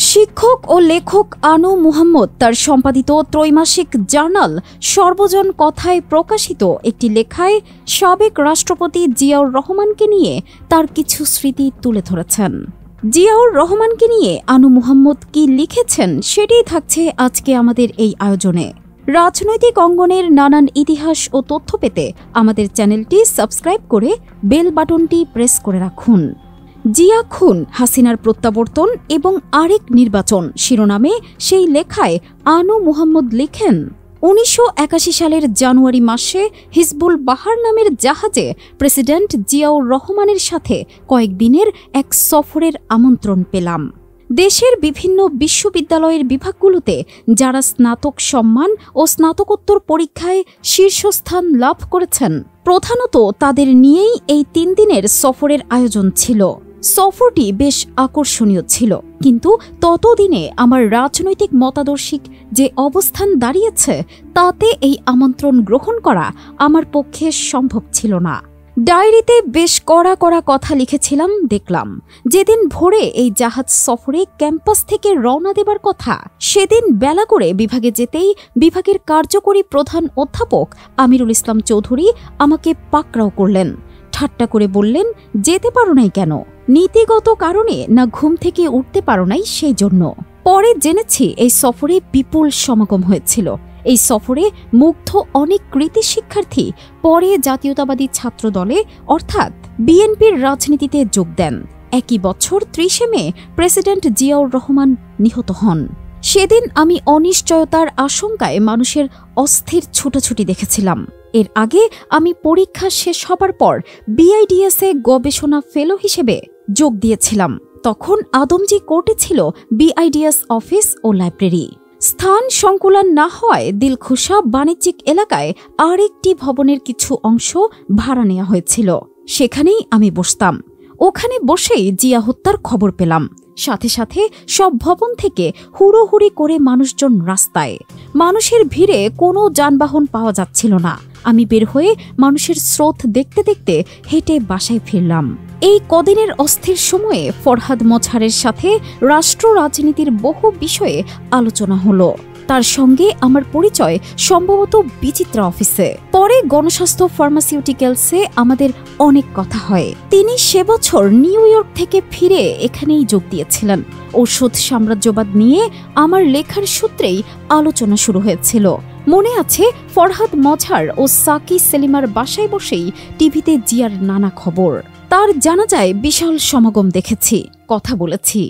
শিক্ষক ও লেখক আনু মুহাম্মদ তার সম্পাদিত ত্রৈমাসিক জার্নাল সর্বজন কথায় প্রকাশিত একটি লেখায় সাবেক রাষ্ট্রপতি জিয়াউর রহমানকে নিয়ে তার কিছু স্মৃতি তুলে ধরেছেন। জিয়াউর রহমানকে নিয়ে আনু মুহাম্মদ কি লিখেছেন সেটাই থাকছে আজকে আমাদের এই আয়োজনে। রাজনৈতিক অঙ্গনের নানান ইতিহাস ও তথ্য পেতে আমাদের চ্যানেলটি সাবস্ক্রাইব করে বেল বাটনটি প্রেস করে রাখুন। জিয়া খুন, হাসিনার প্রত্যাবর্তন এবং আরেক নির্বাচন শিরোনামে সেই লেখায় আনু মুহাম্মদ লিখেন, ১৯৮১ সালের জানুয়ারি মাসে হিজবুল বাহার নামের জাহাজে প্রেসিডেন্ট জিয়াউর রহমানের সাথে কয়েকদিনের এক সফরের আমন্ত্রণ পেলাম। দেশের বিভিন্ন বিশ্ববিদ্যালয়ের বিভাগগুলোতে যারা স্নাতক সম্মান ও স্নাতকোত্তর পরীক্ষায় শীর্ষস্থান লাভ করেছেন, প্রধানত তাদের নিয়েই এই ৩ দিনের সফরের আয়োজন ছিল। সফরটি বেশ আকর্ষণীয় ছিল, কিন্তু ততদিনে আমার রাজনৈতিক মতাদর্শিক যে অবস্থান দাঁড়িয়েছে তাতে এই আমন্ত্রণ গ্রহণ করা আমার পক্ষে সম্ভব ছিল না। ডায়েরিতে বেশ কড়া কড়া কথা লিখেছিলাম। দেখলাম যেদিন ভোরে এই জাহাজ সফরে ক্যাম্পাস থেকে রওনা দেবার কথা, সেদিন বেলা করে বিভাগে যেতেই বিভাগের কার্যকরী প্রধান অধ্যাপক আমিরুল ইসলাম চৌধুরী আমাকে পাকড়াও করলেন। ঠাট্টা করে বললেন, যেতে পারো নাই কেন? নীতিগত কারণে না ঘুম থেকে উঠতে পারো নাই সেই জন্য। পরে জেনেছি এই সফরে বিপুল সমাগম হয়েছিল। এই সফরে মুগ্ধ অনেক কৃতি শিক্ষার্থী পরে জাতীয়তাবাদী ছাত্র দলে অর্থাৎ বিএনপির রাজনীতিতে যোগ দেন। একই বছর ৩০ মে প্রেসিডেন্ট জিয়াউর রহমান নিহত হন। সেদিন আমি অনিশ্চয়তার আশঙ্কায় মানুষের অস্থির ছুটাছুটি দেখেছিলাম। এর আগে আমি পরীক্ষা শেষ হবার পর বিআইডিএসে গবেষণা ফেলো হিসেবে যোগ দিয়েছিলাম। তখন আদমজি কোর্টে ছিল বিআইডিএস অফিস ও লাইব্রেরি। স্থান সংকুলান না হওয়ায় দিলখুশা বাণিজ্যিক এলাকায় আরেকটি ভবনের কিছু অংশ ভাড়া নেওয়া হয়েছিল। সেখানেই আমি বসতাম। ওখানে বসেই জিয়া হত্যার খবর পেলাম। সাথে সাথে সব ভবন থেকে হুড়োহুড়ি করে মানুষজন রাস্তায়। মানুষের ভিড়ে কোনো যানবাহন পাওয়া যাচ্ছিল না। আমি বের হয়ে মানুষের স্রোত দেখতে দেখতে হেঁটে বাসায় ফিরলাম। এই কদিনের অস্থির সময়ে ফরহাদ মজহারের সাথে রাষ্ট্র রাজনীতির বহু বিষয়ে আলোচনা হলো। তার সঙ্গে আমার পরিচয় সম্ভবত বিচিত্রা অফিসে। পরে গণস্বাস্থ্য ফার্মাসিউটিক্যালসে আমাদের অনেক কথা হয়। তিনি সে বছর নিউ ইয়র্ক থেকে ফিরে এখানেই যোগ দিয়েছিলেন। ঔষধ সাম্রাজ্যবাদ নিয়ে আমার লেখার সূত্রেই আলোচনা শুরু হয়েছিল। মনে আছে ফরহাদ মজহার ও সাকি সেলিমার বাসায় বসেই টিভিতে জিয়ার নানা খবর। তার জানাজায় বিশাল সমাগম দেখেছি, কথা বলেছি।